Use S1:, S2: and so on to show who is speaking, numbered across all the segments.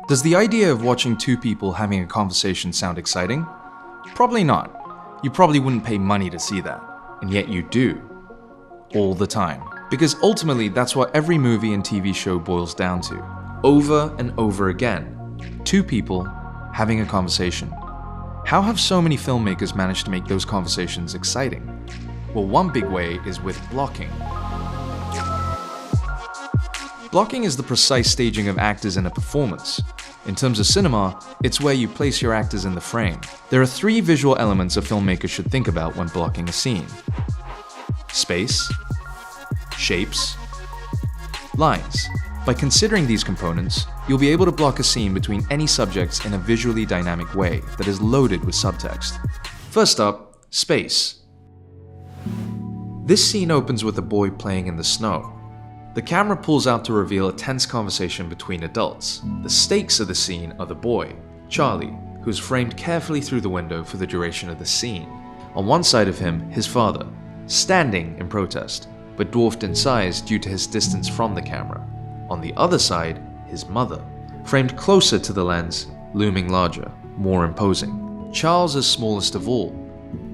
S1: Does the idea of watching two people having a conversation sound exciting? Probably not. You probably wouldn't pay money to see that. And yet you do. All the time. Because ultimately that's what every movie and TV show boils down to. Over and over again. Two people having a conversation. How have so many filmmakers managed to make those conversations exciting? Well, one big way is with blocking. Blocking is the precise staging of actors in a performance. In terms of cinema, it's where you place your actors in the frame. There are three visual elements a filmmaker should think about when blocking a scene. Space, shapes, lines. By considering these components, you'll be able to block a scene between any subjects in a visually dynamic way that is loaded with subtext. First up, space. This scene opens with a boy playing in the snow. The camera pulls out to reveal a tense conversation between adults. The stakes of the scene are the boy, Charlie, who's framed carefully through the window for the duration of the scene. On one side of him, his father, standing in protest, but dwarfed in size due to his distance from the camera. On the other side, his mother, framed closer to the lens, looming larger, more imposing. Charles is smallest of all.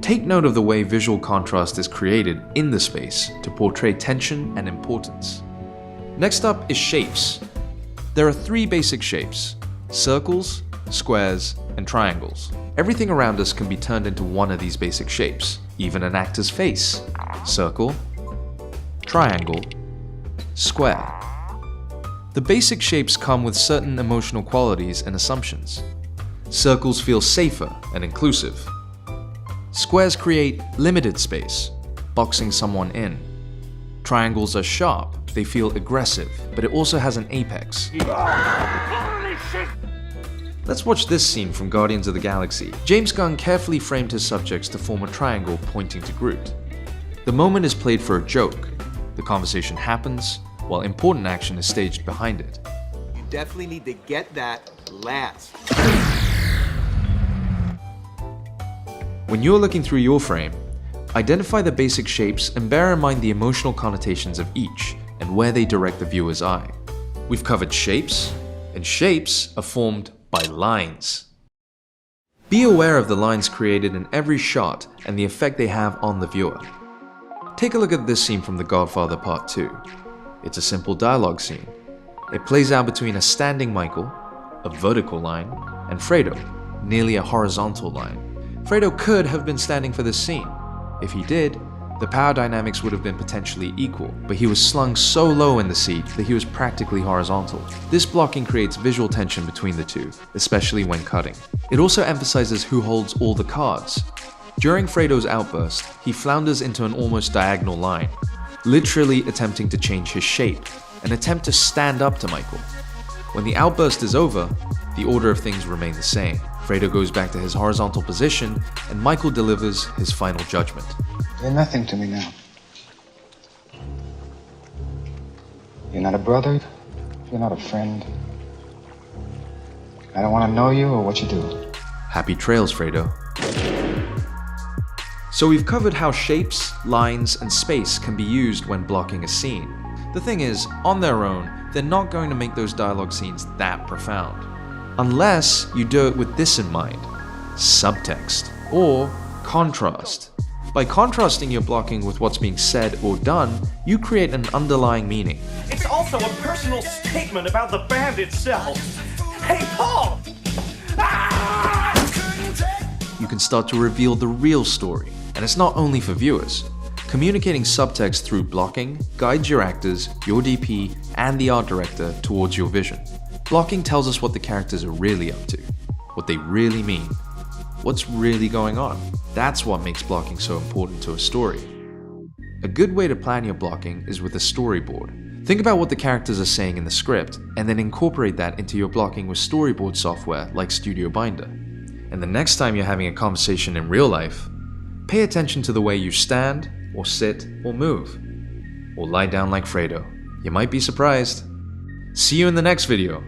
S1: Take note of the way visual contrast is created in the space to portray tension and importance. Next up is shapes. There are three basic shapes: circles, squares, and triangles. Everything around us can be turned into one of these basic shapes, even an actor's face. Circle, triangle, square. The basic shapes come with certain emotional qualities and assumptions. Circles feel safer and inclusive. Squares create limited space, boxing someone in. Triangles are sharp, they feel aggressive, but it also has an apex. Let's watch this scene from Guardians of the Galaxy. James Gunn carefully framed his subjects to form a triangle pointing to Groot. The moment is played for a joke. The conversation happens, while important action is staged behind it.
S2: You definitely need to get that last.
S1: When you're looking through your frame, identify the basic shapes and bear in mind the emotional connotations of each and where they direct the viewer's eye. We've covered shapes, and shapes are formed by lines. Be aware of the lines created in every shot and the effect they have on the viewer. Take a look at this scene from The Godfather Part 2. It's a simple dialogue scene. It plays out between a standing Michael, a vertical line, and Fredo, nearly a horizontal line. Fredo could have been standing for this scene. If he did, the power dynamics would have been potentially equal, but he was slung so low in the seat that he was practically horizontal. This blocking creates visual tension between the two, especially when cutting. It also emphasizes who holds all the cards. During Fredo's outburst, he flounders into an almost diagonal line, literally attempting to change his shape, an attempt to stand up to Michael. When the outburst is over, the order of things remain the same. Fredo goes back to his horizontal position, and Michael delivers his final judgment.
S3: You're nothing to me now. You're not a brother. You're not a friend. I don't want to know you or what you do.
S1: Happy trails, Fredo. So we've covered how shapes, lines, and space can be used when blocking a scene. The thing is, on their own, they're not going to make those dialogue scenes that profound. Unless you do it with this in mind: subtext or contrast. By contrasting your blocking with what's being said or done, you create an underlying meaning.
S4: It's also a personal statement about the band itself. Hey, Paul! Ah!
S1: You can start to reveal the real story, and it's not only for viewers. Communicating subtext through blocking guides your actors, your DP, and the art director towards your vision. Blocking tells us what the characters are really up to, what they really mean, what's really going on. That's what makes blocking so important to a story. A good way to plan your blocking is with a storyboard. Think about what the characters are saying in the script, and then incorporate that into your blocking with storyboard software like Studio Binder. And the next time you're having a conversation in real life, pay attention to the way you stand, or sit, or move, or lie down like Fredo. You might be surprised. See you in the next video.